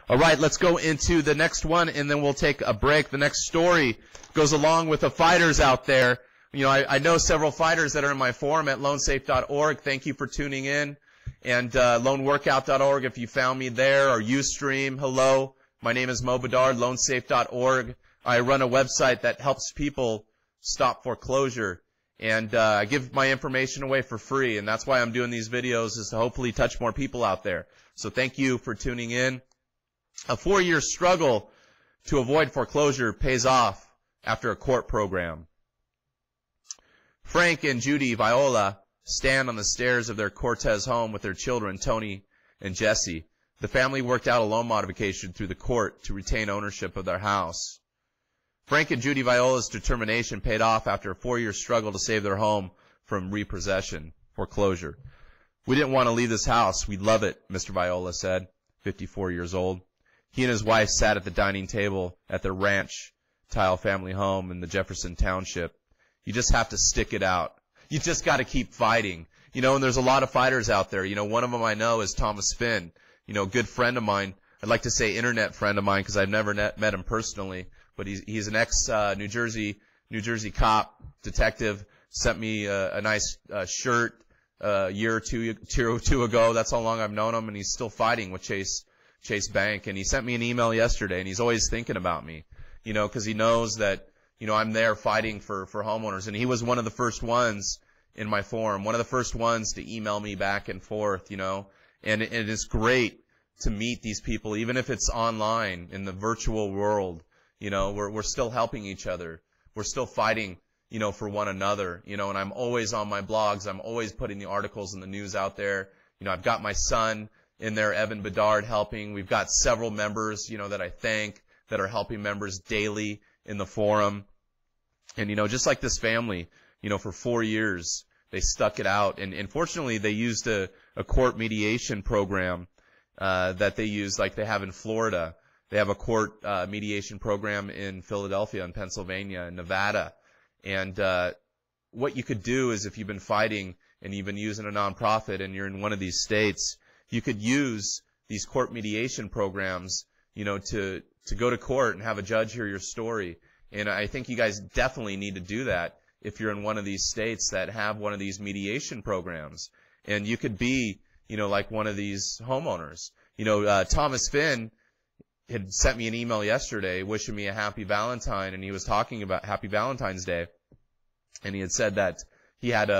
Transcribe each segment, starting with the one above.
All right, let's go into the next one, and then we'll take a break. The next story goes along with the fighters out there. You know, I know several fighters that are in my forum at loansafe.org. Thank you for tuning in. And loanworkout.org if you found me there, or Ustream. Hello, my name is Bedard, loansafe.org. I run a website that helps people stop foreclosure. And I give my information away for free, and that's why I'm doing these videos, is to hopefully touch more people out there. So thank you for tuning in. A 4-year struggle to avoid foreclosure pays off after a court program. Frank and Judy Viola stand on the stairs of their Cortez home with their children, Tony and Jesse. The family worked out a loan modification through the court to retain ownership of their house. Frank and Judy Viola's determination paid off after a 4-year struggle to save their home from repossession, foreclosure. We didn't want to leave this house. We love it, Mr. Viola said, 54 years old. He and his wife sat at the dining table at their ranch tile family home in the Jefferson Township. You just have to stick it out. You just got to keep fighting. You know, and there's a lot of fighters out there. You know, one of them I know is Thomas Finn. You know, a good friend of mine. I'd like to say internet friend of mine because I've never met him personally. But he's an ex-New Jersey cop, detective. Sent me a nice shirt a year or two ago. That's how long I've known him, and he's still fighting with Chase Bank. And he sent me an email yesterday, and he's always thinking about me, you know, because he knows that, you know, I'm there fighting for homeowners. And he was one of the first ones in my forum, one of the first ones to email me back and forth, you know. And it is great to meet these people, even if it's online in the virtual world. You know, we're still helping each other. We're still fighting, you know, for one another, you know, and I'm always on my blogs. I'm always putting the articles and the news out there. You know, I've got my son in there, Evan Bedard, helping. We've got several members, you know, that I thank that are helping members daily in the forum. And, you know, just like this family, you know, for 4 years, they stuck it out. And fortunately, they used a court mediation program that they use like they have in Florida. They have a court mediation program in Philadelphia and Pennsylvania and Nevada. And what you could do is, if you've been fighting and you've been using a nonprofit and you're in one of these states, you could use these court mediation programs, you know, to go to court and have a judge hear your story. And I think you guys definitely need to do that if you're in one of these states that have one of these mediation programs. And you could be, you know, like one of these homeowners. You know, Thomas Finn had sent me an email yesterday wishing me a happy Valentine, and he was talking about Happy Valentine's Day. And he had said that he had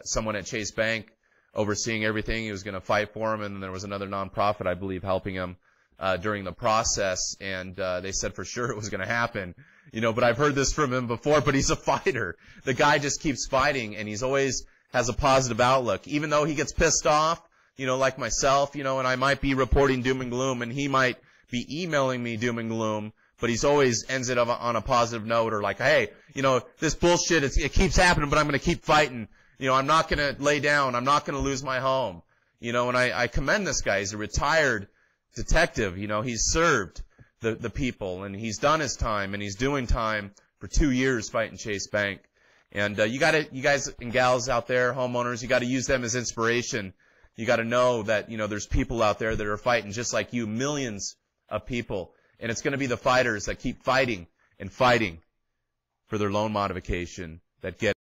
someone at Chase Bank overseeing everything. He was going to fight for him, and then there was another nonprofit, I believe, helping him during the process. And they said for sure it was going to happen. You know, but I've heard this from him before, but he's a fighter. The guy just keeps fighting, and he's always has a positive outlook. Even though he gets pissed off, you know, like myself, you know, and I might be reporting doom and gloom, and he might be emailing me doom and gloom, but he's always ends it on a positive note, or like, hey, you know, this bullshit, it keeps happening, but I'm going to keep fighting. You know, I'm not going to lay down. I'm not going to lose my home. You know, and I commend this guy. He's a retired detective. You know, he's served the people, and he's done his time, and he's doing time for 2 years fighting Chase Bank. And you guys and gals out there, homeowners, you got to use them as inspiration. You got to know that, you know, there's people out there that are fighting just like you, millions of people. And it's going to be the fighters that keep fighting and fighting for their loan modification that get